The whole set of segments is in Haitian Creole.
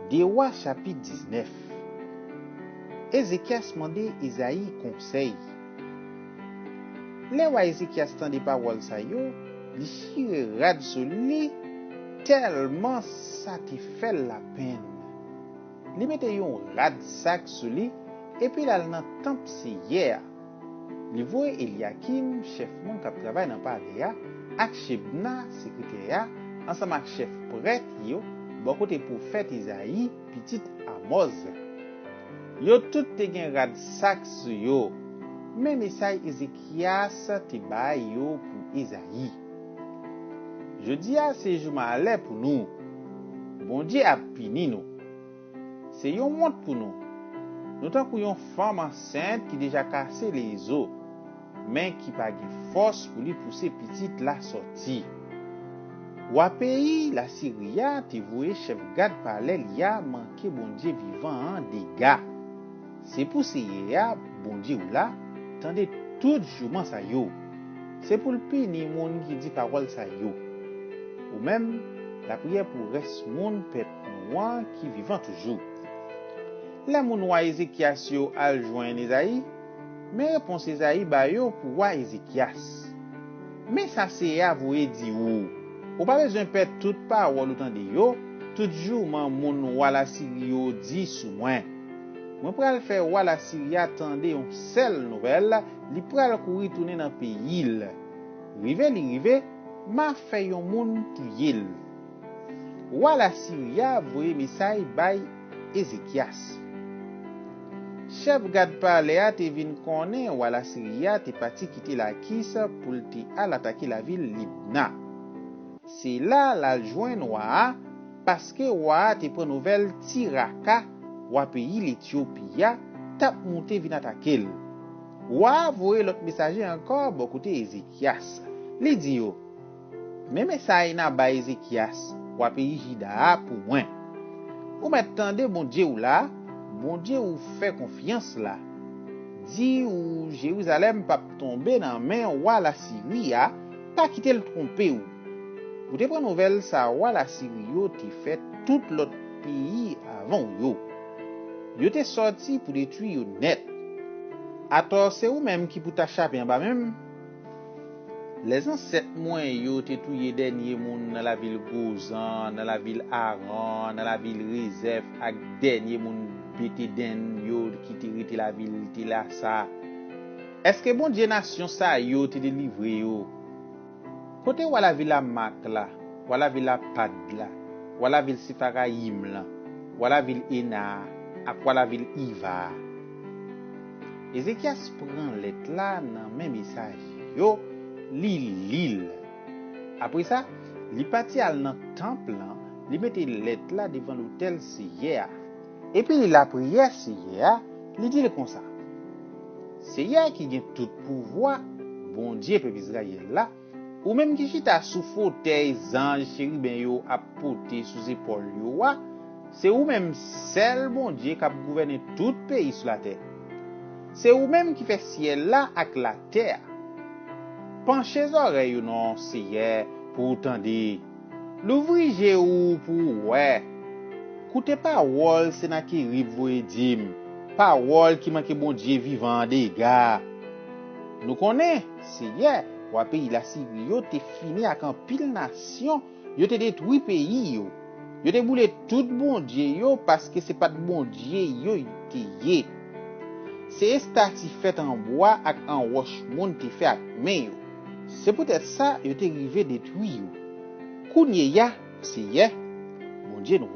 Des Rois chapitre 19. Ézéchias mandé Isaïe conseil. Les rois Ézéchias tande parole sa yo, li chire rad sur li tellement ça te fait la peine. Li mette yon rad sac sur li et puis là dans temple c'est hier. Li voye Eliakim, chef moun k'ap travail dans palais ya, ak Shebna, secrétaire ensemble ak chef prêtre yo, bon côté prophète Isaïe, petit Amoz. Yo tout te gen rad sac sur yo. Mais message Ézéchias te bay yo pour Isaïe. Je dis à ces jours malais pour nous. Bon Dieu a puni nous. C'est yon honte pour nous. Nous tant que yon femme enceinte qui déjà cassé les os, mais qui pas de force pour lui pousser petite la sortie. Ou à pays la Syria te voye chef garde parler ya manqué bon Dieu vivant en dégâts. C'est pour ça bon Dieu ou là tendez tout jugement sa yo. C'est pour le punir moun qui dit parole sa yo. Ou même la prière pour reste moun peuple noir qui vivant toujours. La moun wa Ézéchias yo al joindre Isaïe, mais réponse Isaïe ba yo pour wa Ézéchias. Mais ça c'est avoué di ou pas besoin perdre toute parole autant de yo, tout jour moun wa la Syrie dit sous moi. Moi pral faire wa la Syrie attendre une seule nouvelle, li pral courir tourner dans pays. Rive, m'a fait yon moun tuyil. Wa la Syrie voye message bay Ézéchias. Chef garde parler a te vin connaît wa la Syrie te parti quitter la Kis pour te al attaquer la ville Libna. C'est là la joindre wa parce que wa te prend nouvelle Tiraka wa pays l'Éthiopie tap monter vin attaquer. Wa voye l'autre messager encore bon côté Ézéchias. Li di yo, même ça na ba Ézéchias wa pays Juda pour moi. Ou m'attendez bon Dieu ou là, bon Dieu ou fait confiance là. Dit ou Jérusalem pas tomber dans main wa la Syrie pas quitter le tromper ou. Vous te prendre nouvelle ça wa la Syrie yo te fait tout l'autre pays avant yo. Yo te sorti pour détruire yo net. Attends c'est ou même qui pour t'échapper en bas même. Les ancêtres moins yo te touye dernier moun dans la ville Gozan, dans la ville Aran, dans la ville Rezef ak dernier moun Beteden yo qui te rete la ville te la ça. Est-ce que bon Dieu nation ça yo te délivrer yo? Côté ou la ville Mak là, ou la ville Pad là, ou la ville Sifaraim là, ou la ville Ena, ak la ville Iva. Ézéchias prend lettre là dans même message yo. L'île. Après ça, li parti al dans temple là, li mette lettre là devant l'autel Seigneur. Et puis il a prié Seigneur, li dit comme ça. Seigneur qui a tout pouvoir, bon Dieu peuple Israël là, ou même qui chita sous fauteuil ange chérubin yo a porté sous épaule yo, c'est ou même seul bon Dieu qui a gouverné tout pays sur la terre. C'est ou même qui fait ciel là avec la terre. Penchez oreilles non Seigneur pour tendre. L'ouvrige ou pour ouais. Coutez parole c'est na qui rive voye dim. Parole qui manque bon Dieu vivant des gars. Nous connaît Seigneur, ou pays la Syrie yo te fini avec un pile nation, yo te détruit pays yo. Yo te boule tout bon Dieu yo parce que c'est pas de bon Dieu yo te yé. C'est stati fait en bois avec en roche moun te fait avec main yo. C'est peut-être ça yo te rivé détruit yo. Kounye ya, Seigneur, bon Dieu nous,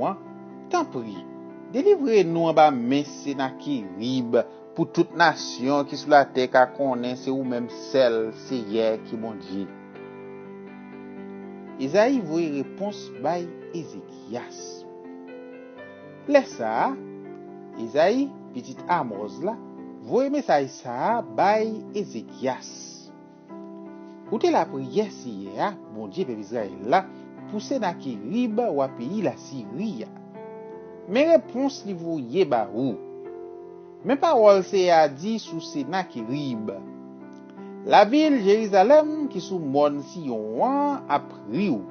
t'en prie, délivrez-nous en bas men Senakérib pour toute nation qui sur la terre ka connaît c'est ou même celle Seigneur qui bon Dieu. Isaïe voye réponse by Ézéchias. Laisse ça, Isaïe, petit Amoz là, voye message ça by Ézéchias. Écoutez la prière Seigneur, bon Dieu peuple Israël là, pour Senakérib ou pays la Syrie. Mais réponse li voye ba ou. Mais parole c'est a dit sous Senakérib. La ville Jérusalem qui sous mon Sion a pris ou,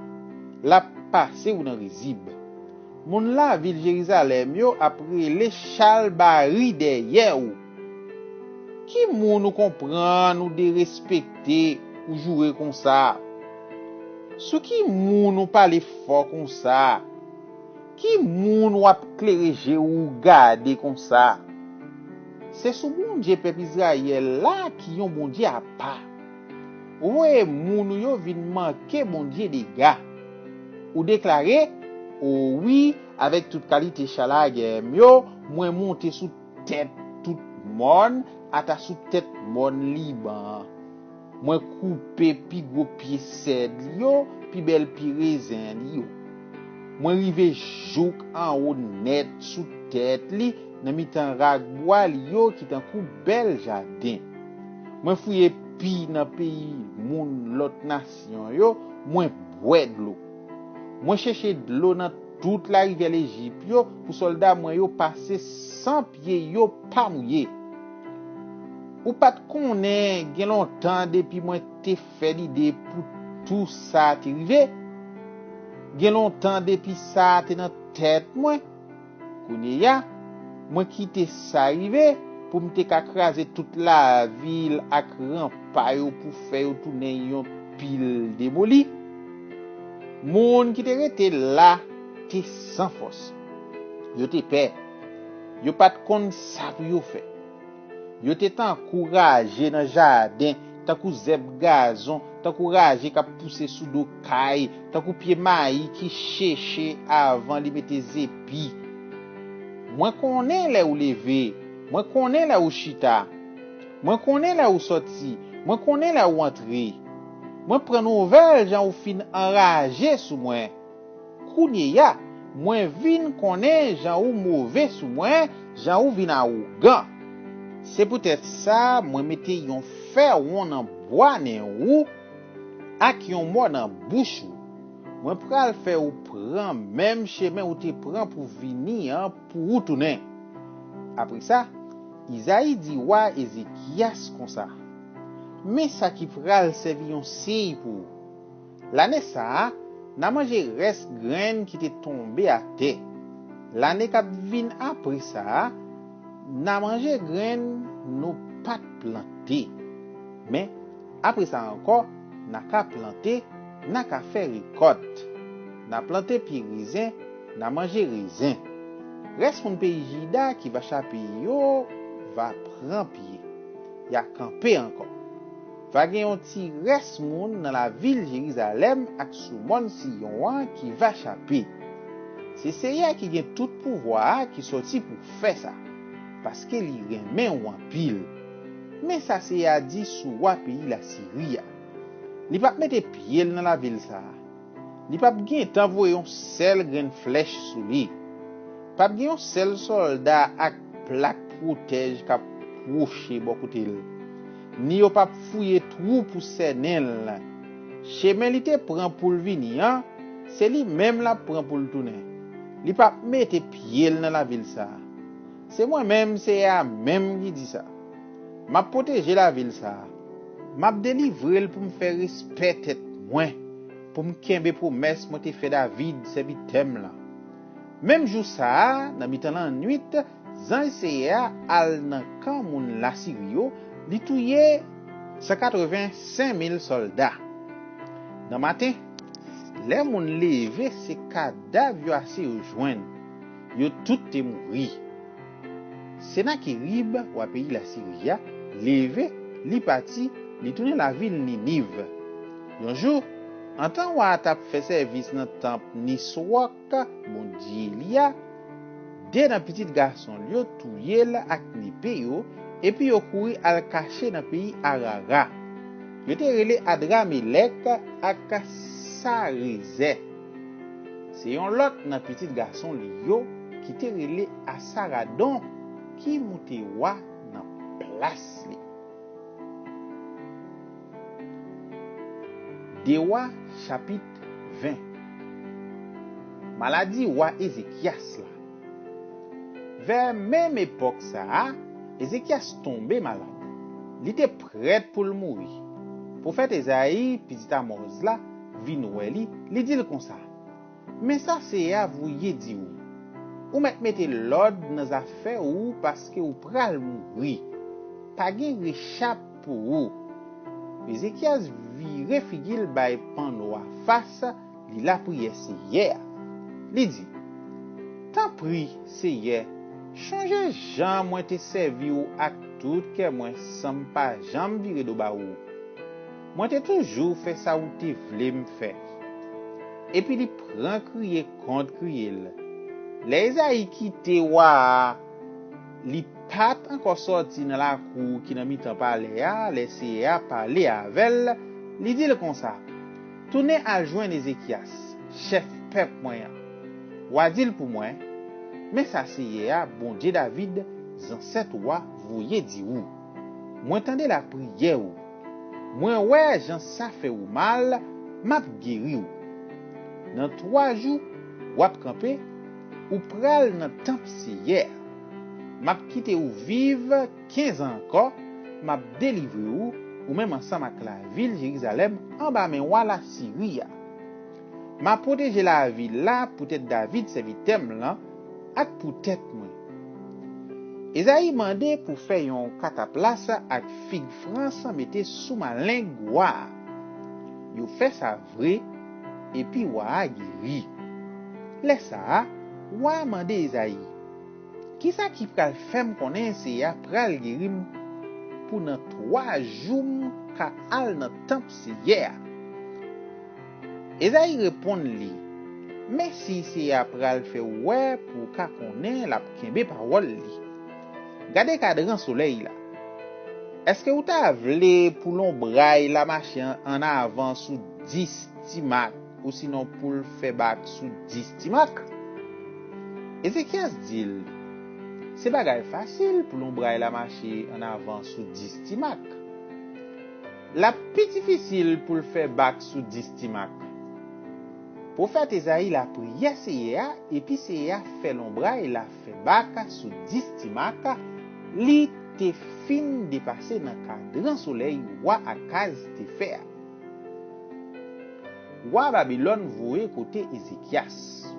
la passé ou dans Rizib. Moun la ville Jérusalem yo après les chalbari derrière ou. Qui moun nous comprend, nous de respecter ou jouer comme ça? Sous qui moun nous parler fort comme ça? Qui moun ou ap cléréger ou garder comme ça? C'est sous bon Dieu peuple Israël là qui yon bon Dieu à part. Ouais moun yo vin manquer bon Dieu des gars. Ou déclarer oh oui avec toute qualité chalage yo moi monter sous tête tout monde ata sous tête monde liban. Moi couper pi gros pied cèdre yo pi bel pi raisin yo. Moi rive jouk en haut net sous tête li nan mitan rag bois yo qui tan kou bel jardin. Moi fouye pi nan pays moun l'autre nation yo, moi boire de l'eau. Moi chercher de l'eau dans toute la rivière l'Égypte yo pour soldats moi yo passer sans pied yo pas mouillé. Ou pas de connaît gen longtemps depuis moi te fait l'idée pour tout ça te rivé. Gen longtemps depuis ça te dans tête moi. Kounye ya moi quitter ça arrivé pour me te craser toute la ville ak rempart yo pour faire tourner yon pile démoli. Moun qui te rete là te sans force. Yo te peur. Yo pas de kon ça pour yo faire. Yo te encouragé dans jardin, ta kou zeb gazon, ta encouragé ka pousser sous do kay, ta kou pied maï qui chercher avant li mette zépi. Moi connais là où lever, moi connais là où chita. Moi connais là où sorti, moi connais là où entrer. Moi prends nouvelle jan ou fin enragé sous moi. Kounye ya, moi vin connais jan ou mauvais sous moi, jan ou vin arrogant. C'est peut-être ça, moi mette yon fer ou en bois nan ou, ak yon mot dans bouche ou. Moi pral faire ou prend même chemin ou te prend pour venir pour ou tourner. Après ça, Isaïe dit wa Ézéchias comme ça. Mais ça qui pral servi yon signe pour. L'année ça, n'a mangé reste graine qui te tombé à terre. L'année qui vient après ça, n'a mangé graine nous pas planté. Mais après ça encore, n'a qu'à planter, n'a qu'à faire récolte. N'a planté puis raisin, n'a mangé raisin. Reste mon pays Jida qui va chaper yo, va prendre pied. Y a campé encore. Va gen yon ti reste moun dans la ville Jérusalem ak sou moun Sion qui va chaper. C'est Seigneur qui gen tout pouvoir qui sorti pour faire ça. Parce que li remen ou en pile. Mais ça c'est a dit sou wa pays la Syrie. Li pa mette pied dans la ville ça. Li pa gen t'envoyer yon seul grain flèche sou li. Pa gen yon seul soldat ak plaque protège ka proche bon côté. Ni yo pa fouye trou pour senel. Chemin li te prend pour venir, c'est li même la prend pour le tourner. Li pa mette pied dans la ville ça. C'est moi même c'est à même qui dit ça. M'a protéger la ville ça. M'a délivrer pour me faire respect tête moi, pour me kembe promesse moi te fait David serviteur là. Même jour ça, dans mi-temps la nuit, Zan Seya al nan kan moun la Syrio, li touye 185 000 soldats. Dans matin, les moun leve se kadav yo ase yo joine. Yo tout te mouri. Senakérib ou pays la Syria, leve, li parti, li tourne la ville Ninive. Un jour, en temps où tap fait service dans temple Niswak, bon Dieu Elia, dès un petit garçon yo touye la ak nipe yo, et puis yo couri al cacher dans pays Arara. Yo te rele Adramelek ak Sarizé. C'est yon lot nan petit garçon li yo qui te rele Asaradon qui monte wa nan place li. Dewa chapitre 20. Maladie wa Ézéchias là. Vers même époque ça, Ézéchias tombé malade. Il était prêt pour le mourir. Prophète Esaïe, petit Amos là, vin wè li dit comme ça. Mais ça c'est à vous y dit ou. ou mette l'ordre dans affaires ou parce que ou pral mourir. Pas gen réchappe pour ou. Ézéchias vire figil bay pan noir face, li la prière Seigneur. Li dit: "Tant prie Seigneur, change jan moi te servi ou ak tout que moi sans pas jambe vire do ba ou. Moi te toujours fait ça ou te vle me faire." Et puis il prend crier contre crier. Les Isaïe quitte wa li pat encore sorti dans la cour qui n'a mis temps parler a, laisser a parler avec, li dit le comme ça: "Tournez à joindre Ézéchias, chef peuple moyen. Wa dit pour moi, mais ça c'est a bon Dieu David, ancêtre wa voyez dit ou. Moi entendez la prière ou. Moi ouais, j'en ça fait ou mal, m'a guéri ou. Dans 3 jours, wap camper ou pral dans temple hier. M'a quitté ou vive 15 ans encore, m'a délivré ou même ensemble avec la ville Jérusalem en bas men wala Syria. M'a protégé la ville là pour être David serviteur là ak pour tête moi. Esaïe mandé pour faire yon cataplasme ak fig France mette sous ma langue. Yo fait ça vrai et puis wa guéri. Laisse ça, wa mandé Esaïe: "Qui ça qui pral fèm konnen c'est a pral guéri pour dans 3 jours ka al dans temple hier?" Esaïe répond li: "Mais si c'est a pral fait ouais pour ka konnen la kembe parole li. Gade cadran soleil là. Est-ce que ou ta vle pour l'ombraille la marche en avant sous 10 timak ou sinon pour le faire back sous 10 timak?" Ézéchias dit: "C'est bagay facile pour l'ombraille la marche en avant sous 10 timak. La plus difficile pour le faire back sous 10 timak." Prophète Esaïe la prière Seigneur et puis Seigneur fait l'ombraille la fait back sous 10 timak, li te fin dépasser dans cadran soleil wa à case te faire. Wa Babylone voye côté Ézéchias.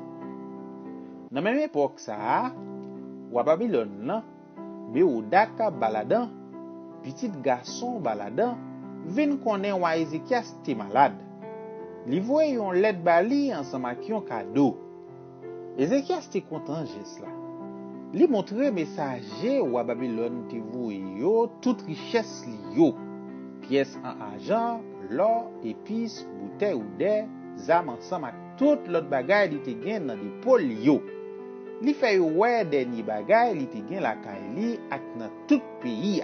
Dans même époque ça, wa Babylone là, Beodaka baladan, petit garçon baladan, vin konnen wa Ézéchias te malade. Li voye yon lettre bali ensemble avec yon cadeau. Ézéchias te content geste là. Li montre messager wa Babylone te voye yo toute richesse li yo, pièces en argent, l'or, épices, bouteilles ou des zam ensemble avec tout l'autre bagay li te gen dans des pôle yo. Li fait yo ouais dernier bagay li te gen la kay li ak dans tout pays.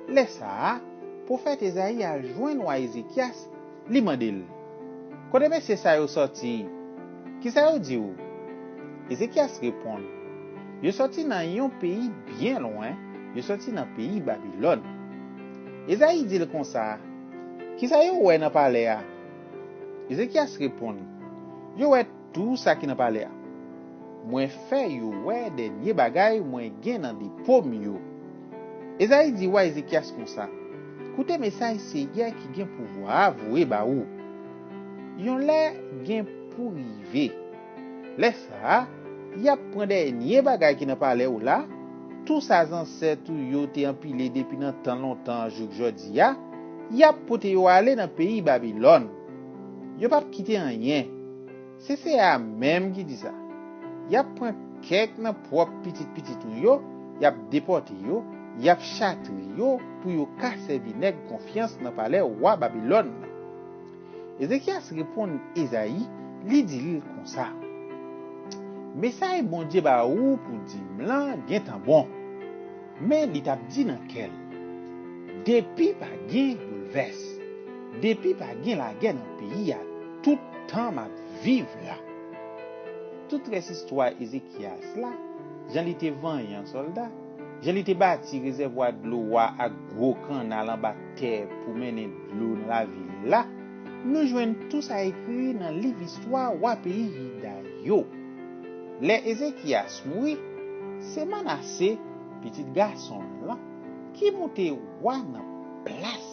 Laisse ça, prophète Esaïe a joindre wa Ézéchias, li mandel: "Kote men c'est ça yo sorti? Qui ça yo di ou?" Ézéchias répond: "Yo sorti dans un pays bien loin, yo sorti dans pays Babylone." Esaïe dit comme ça: "Qui ça yo ouais dans palais a?" Ézéchias répond: "Yo ouais tout ça qui dans palais a. Moi fait yo ouais dernier bagay moi gen dans des pommes yo." Esaïe dit ouais Ézéchias comme ça: "Écoutez message Seigneur qui gen pouvoir avouer ba ou. Yon lè gen pour rive. Laisse ça, y a prend dernier bagay qui n'a parlé ou là, tout ça ancêtre yo te empilé depuis dans tant longtemps jour jodi ya, y a pote yo aller dans pays Babylone. Yo pas quitter rien. C'est à même qui dit ça. Y a prend quelques nan propre petit yo, y a déporté yo, y a châtre yo pour yo ka servi nèg confiance dans palais roi Babylone." Ézéchias répond Esaïe, li dit comme ça: "Message bon Dieu ba ou pour dire blanc gen tan bon. Mais li t'a dit dans quel? Depuis pas gen bouleverse, depuis pas gen la guerre dans pays a tout temps m'a vivre là." Toute cette histoire Ézéchias là, Jean li te vend un soldat, Jean li te bâti réservoir de l'eau à gros canal en bas terre pour mener de l'eau dans la ville là. Nous joignons tout ça écrit dans le livre histoire wa pays Juda yo. Les Ézéchias mouri, c'est Manassé, petit garçon là, qui monte roi dans place